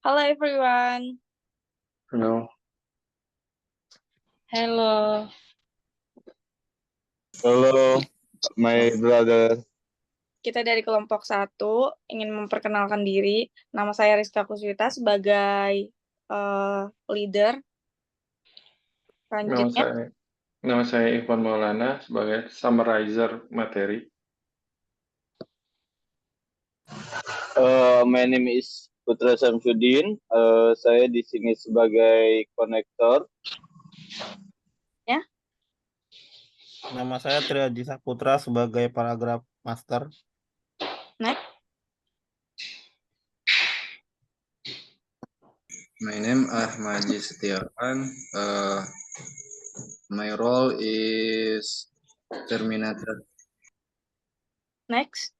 Hello everyone. Hello. Hello. Hello, my brother. Kita dari kelompok 1 ingin memperkenalkan diri. Nama saya Rizka Kuswita sebagai leader. Selanjutnya, Nama saya Ivan Maulana sebagai summarizer materi. My name is Putra Samsudin. Saya di sini sebagai konektor. ya. Nama saya Triaji Saputra sebagai paragraf master. Next. My name Ahmadi Setiawan. My role is terminator. Next.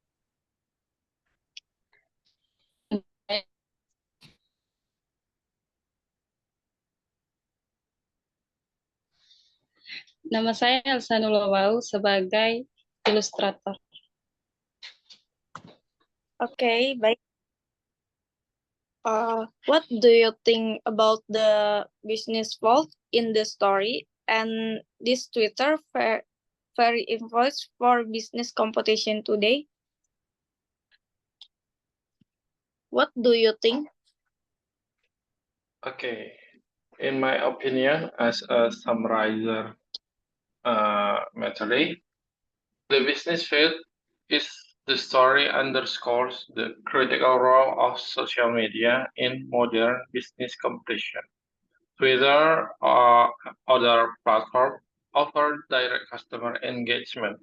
Nama saya Elsa Nulawau sebagai ilustrator. Oke, baik. What do you think about the business fault in the story and this Twitter very influence for business competition today? What do you think? Okay, in my opinion, as a summarizer materi, the business field is the story underscores the critical role of social media in modern business competition. Twitter or other platforms offer direct customer engagement,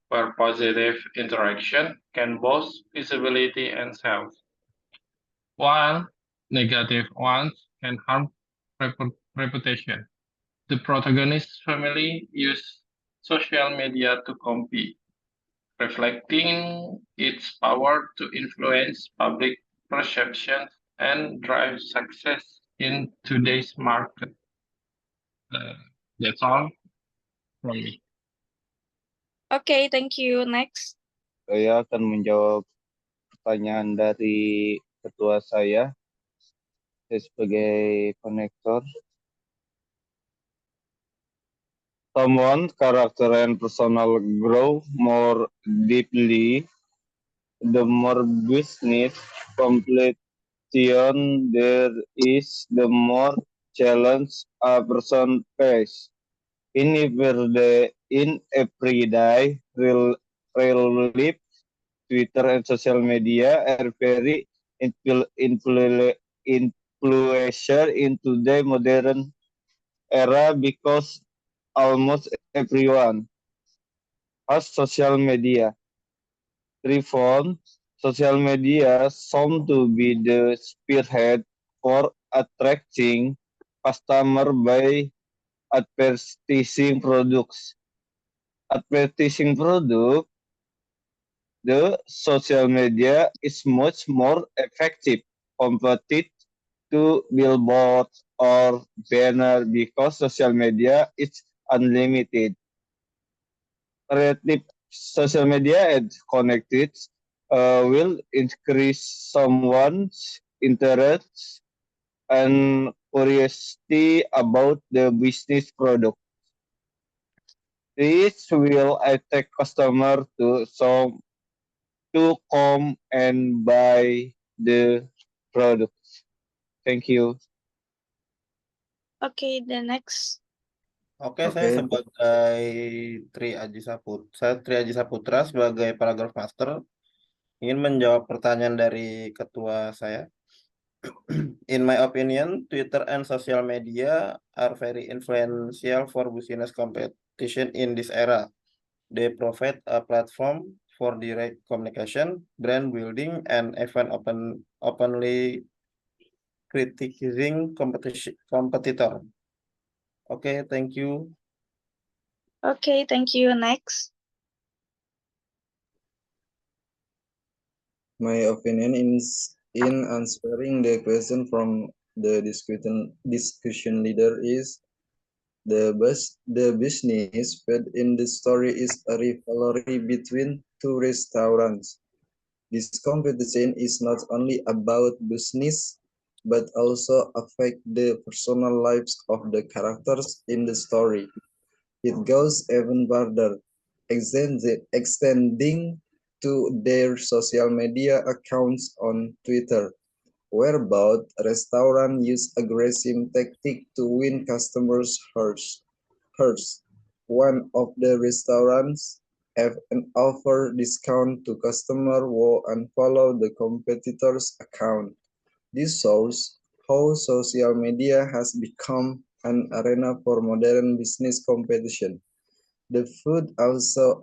where positive interaction can boost visibility and sales, while negative ones can harm reputation. The protagonist's family use social media to compete, reflecting its power to influence public perception and drive success in today's market. That's all from me. Okay, thank you. Next. Saya akan menjawab pertanyaan dari ketua saya sebagai konektor. Someone's character and personal grow more deeply the more business competition there is, the more challenge a person faces. In everyday real life, Twitter and social media are very influential in today's modern era because almost everyone has social media. Reform social media seem to be the spearhead for attracting customer by advertising products. Advertising product, the social media is much more effective compared to billboards or banner because social media is unlimited. Creative social media and connected will increase someone's interest and curiosity about the business product. This will attract customer to come and buy the product. Thank you. Okay, the next. Oke, saya sebagai Triaji Saputra sebagai paragraf master ingin menjawab pertanyaan dari ketua saya. In my opinion, Twitter and social media are very influential for business competition in this era. They provide a platform for direct communication, brand building, and even openly criticizing competitor. Okay, thank you. Okay, thank you. Next. My opinion is in answering the question from the discussion leader is the business fed in the story is a rivalry between two restaurants. This competition is not only about business, but also affect the personal lives of the characters in the story. It goes even further, extending to their social media accounts on Twitter, whereby restaurants use aggressive tactics to win customers' hearts. One of the restaurants have an offer discount to customer who unfollow the competitor's account. This shows how social media has become an arena for modern business competition. The food also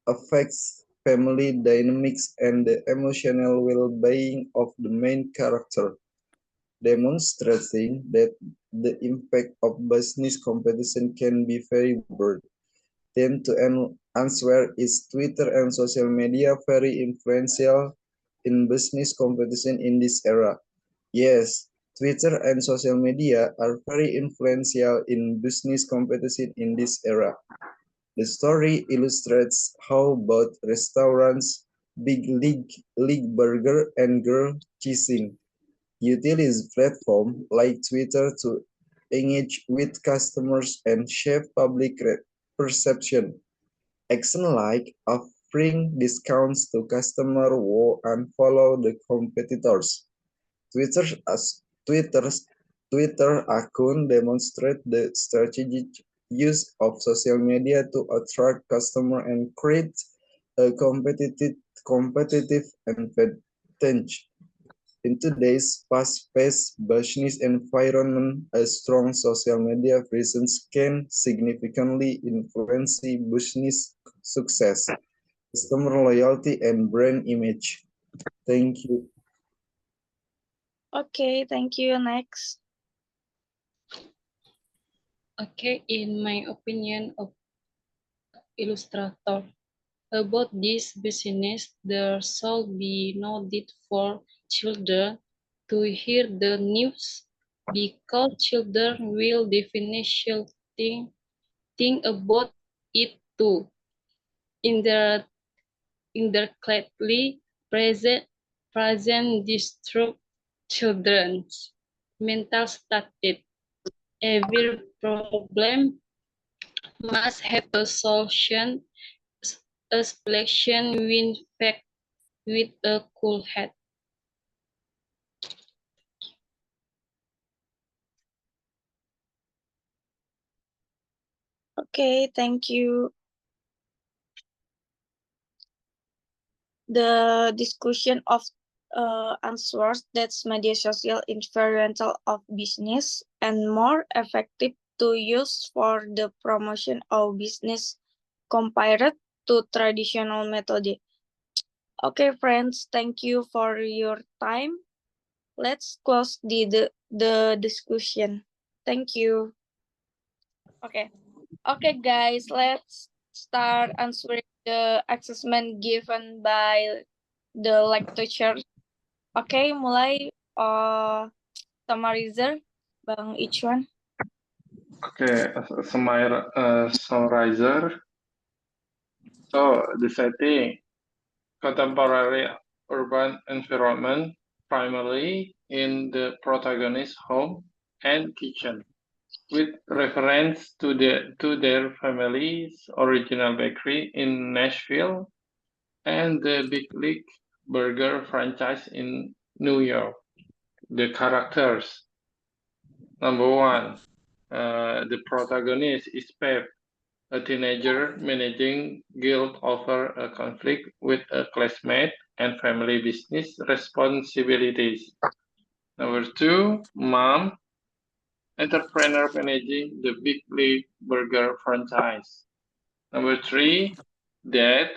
affects family dynamics and the emotional well-being of the main character, demonstrating that the impact of business competition can be very broad. Then to answer, is Twitter and social media very influential in business competition in this era? Yes, Twitter and social media are very influential in business competition in this era. The story illustrates how both restaurants, Big League Burger and Girl Chasing, utilize platforms like Twitter to engage with customers and shape public perception. Action like offering discounts to customers who unfollow the competitors. Twitter's as Twitter's Twitter account demonstrate the strategic use of social media to attract customers and create a competitive advantage. In today's fast-paced business environment, a strong social media presence can significantly influence business success, customer loyalty, and brand image. Thank you. Okay, thank you. Next. Okay, in my opinion of illustrator, about this business, there should be no need for children to hear the news because children will definitely think about it too. Indirectly present disturb children's mental state. Every problem must have a solution, a selection with a cool head. Okay, thank you. The discussion of answers that's media social influential of business and more effective to use for the promotion of business compared to traditional method. Okay, friends, thank you for your time. Let's close the discussion. Thank you. Okay. Okay, guys, let's start answering the assessment given by the lecturer. Okay, mulai summarizer, Bang Ichwan. Okay, summarizer. So the setting, contemporary urban environment, primarily in the protagonist's home and kitchen, with reference to their family's original bakery in Nashville and the Big League Burger franchise in New York. The characters. Number one, the protagonist is Pep, a teenager managing guilt over a conflict with a classmate and family business responsibilities. Number two, Mom, entrepreneur managing the Big League Burger franchise. Number three, Dad,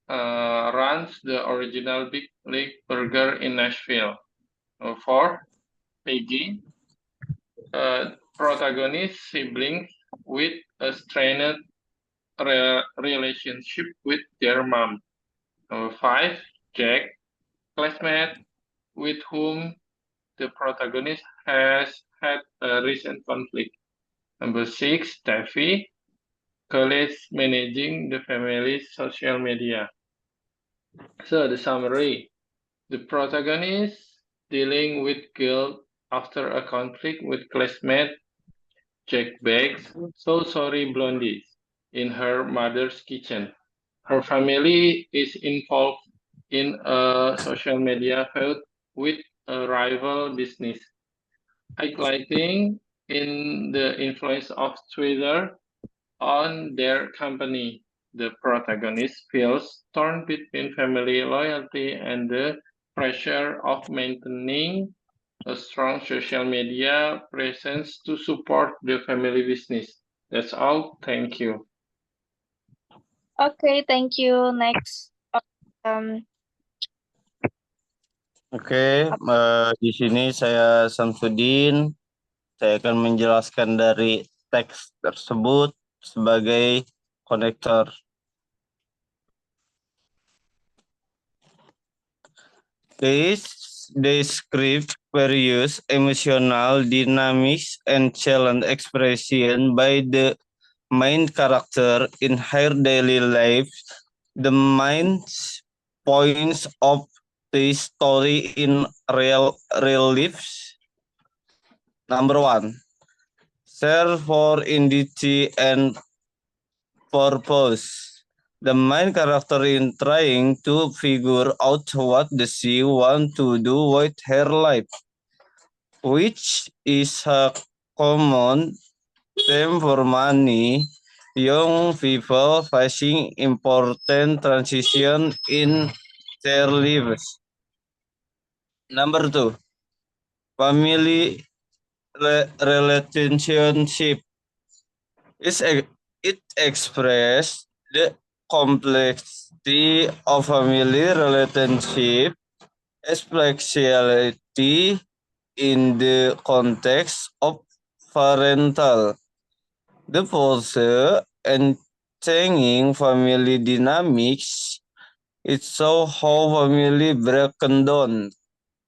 runs the original Big League Burger in Nashville. Number four, Peggy, protagonist sibling with a strained relationship with their mom. Number five, Jack, classmate with whom the protagonist has had a recent conflict. Number six, Taffy, colleague managing the family's social media. So the summary, the protagonist dealing with guilt after a conflict with classmate Jack bakes "So Sorry Blondies" in her mother's kitchen. Her family is involved in a social media feud with a rival business, highlighting in the influence of Twitter on their company. The protagonist feels torn between family loyalty and the pressure of maintaining a strong social media presence to support the family business. That's all. Thank you. Okay, thank you. Next, um, Oke, di sini saya Samsudin. Saya akan menjelaskan dari teks tersebut sebagai konektor. These describe various emotional dynamics and challenge expression by the main character in her daily life. The main points of the story in real lives. Number 1, share for identity and purpose. The main character in trying to figure out what she want to do with her life, which is a common theme for many young people facing important transition in their lives. Number 2, family relationship. It expresses the complexity of family relationship, especially in the context of parental divorce and changing family dynamics. It shows how family breakdown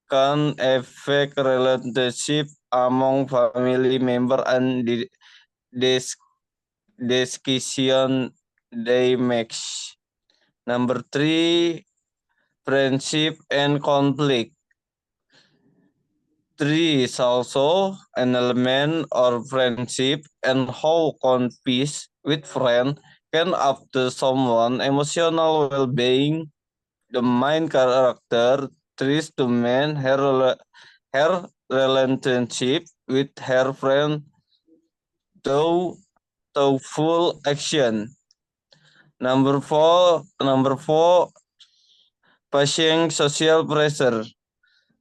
can affect relationship among family members and the decision they make. Number 3, friendship and conflict. 3 is also an element of friendship and how conflict with friends can affect someone's emotional well-being. The main character tries to maintain her relationship with her friend through full action. Number 4, facing social pressure.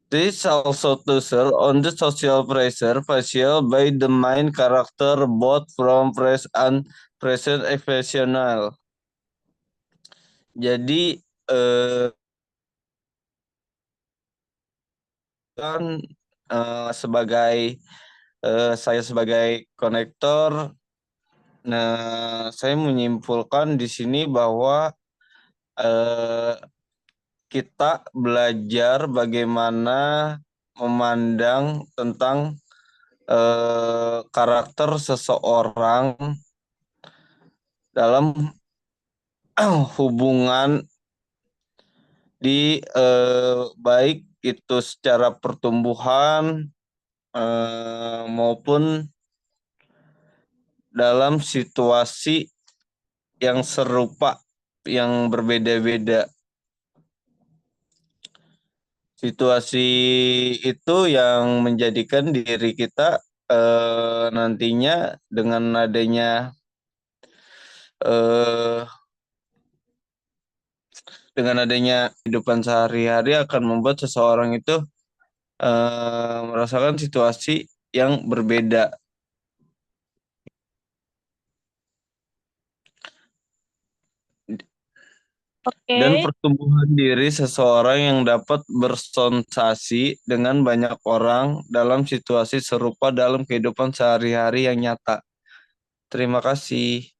This also touches on the social pressure faced by the main character both from press and present exceptional. Jadi kan sebagai saya sebagai konektor, nah saya menyimpulkan di sini bahwa kita belajar bagaimana memandang tentang karakter seseorang dalam hubungan di baik itu secara pertumbuhan maupun dalam situasi yang serupa yang berbeda-beda. Situasi itu yang menjadikan diri kita nantinya dengan adanya kehidupan sehari-hari akan membuat seseorang itu merasakan situasi yang berbeda. Dan pertumbuhan diri seseorang yang dapat bersosialisasi dengan banyak orang dalam situasi serupa dalam kehidupan sehari-hari yang nyata. Terima kasih.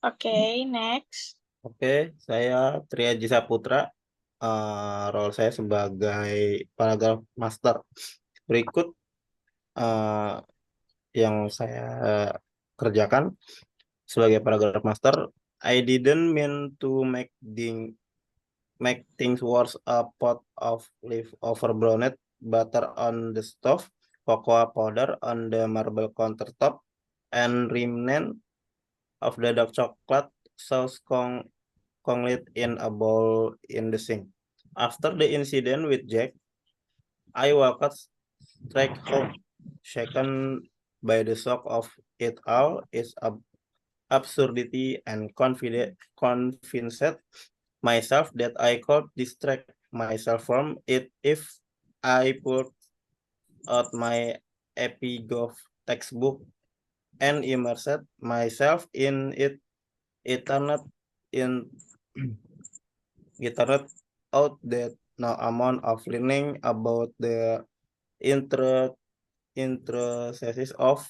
Okay, next. Oke, saya Triaji Saputra. Role saya sebagai paragraf master. Berikut yang saya kerjakan sebagai paragraf master. I didn't mean to make make things worse, a pot of leftover brownie butter on the stove, cocoa powder on the marble countertop, and remnant of the dark chocolate sauce congealed in a bowl in the sink. After the incident with Jack, I walked straight home, shaken by the shock of it all, its absurdity, and convinced myself that I could distract myself from it if I pulled out my Epigov textbook and immersed myself in it. It turned in it turned out that no amount of learning about the inter intricacies of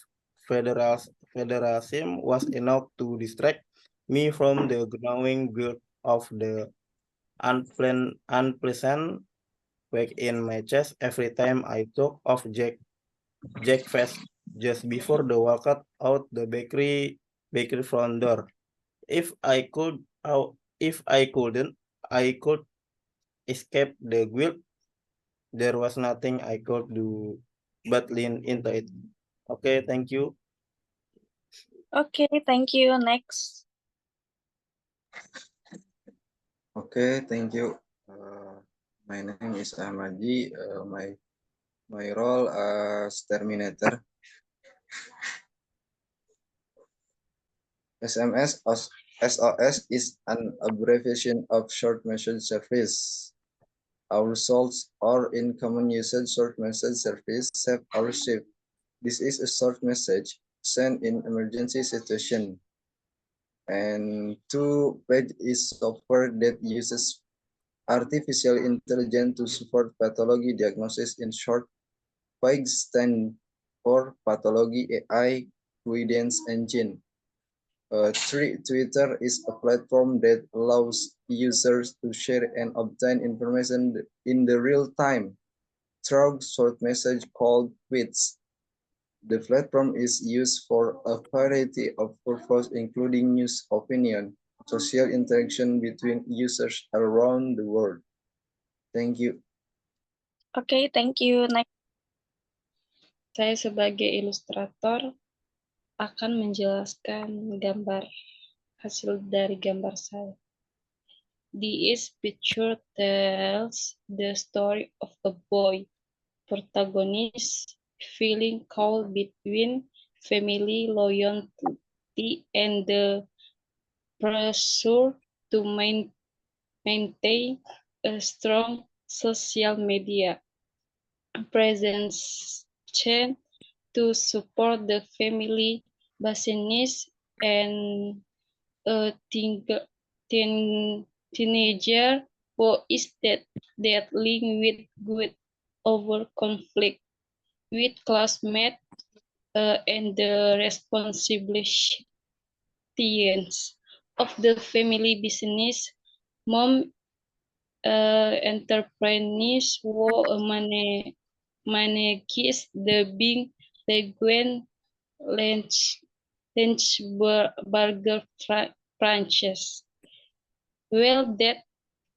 federalism was enough to distract me from the growing guilt of the unpleasant wake in my chest every time I took off Jack Fest just before the walk out the bakery front door. If I could, if I couldn't, I could escape the guilt. There was nothing I could do but lean into it. Okay, thank you. Okay, thank you. Next. Okay, thank you. My name is Ahmadi. My role as Terminator. SMS SOS is an abbreviation of short message service. Our results are in common usage short message service save or receive. This is a short message sent in emergency situation. And two-page is software that uses artificial intelligence to support pathology diagnosis. In short, PAIG stand for Pathology AI Guidance Engine. Twitter is a platform that allows users to share and obtain information in the real time through short message called tweets. The platform is used for a variety of purposes, including news, opinion, social interaction between users around the world. Thank you. Okay, thank you. Next. Saya sebagai ilustrator akan menjelaskan gambar hasil dari gambar saya. This picture tells the story of a boy protagonist feeling caught between family loyalty and the pressure to maintain a strong social media presence to support the family business and a teenager who is dealing with good over conflict with classmates and the responsibilities of the family business. Mom entrepreneurs who manages the big Penguin Lynchburger franchise. Well, that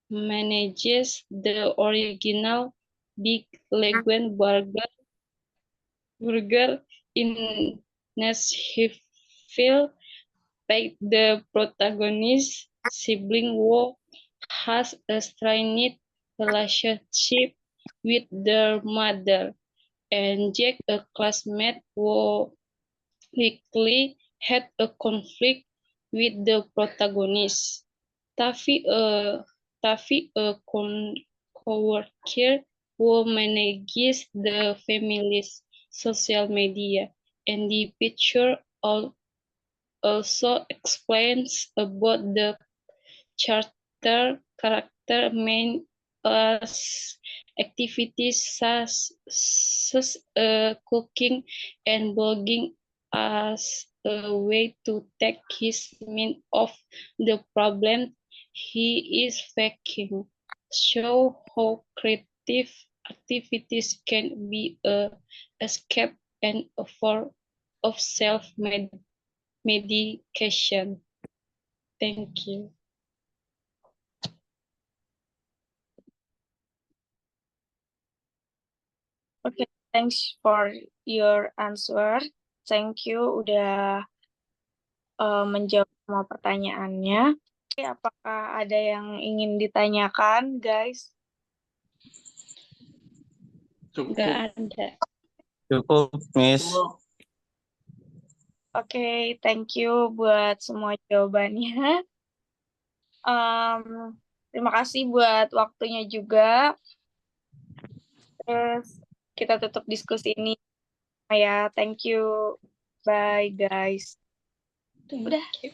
manages the original Big Leguan burger in Nashville, like the protagonist sibling who has a strained relationship with their mother, and Jack, a classmate who weekly had a conflict with the protagonist. Taffy, a co-worker who manages the family's social media, and the picture also explains about the character main as activities such cooking and blogging as a way to take his mind off the problem he is facing. Show how creative activities can be a escape and a form of self-medication. Thank you. Okay, thanks for your answer. Thank you udah menjawab semua pertanyaannya. Oke, apakah ada yang ingin ditanyakan, guys? Nggak Cukup. ada. Cukup, Miss. Oke, thank you buat semua jawabannya. Terima kasih buat waktunya juga. Terus kita tutup diskusi ini. Ya, thank you. Bye, guys. Thank Udah. you.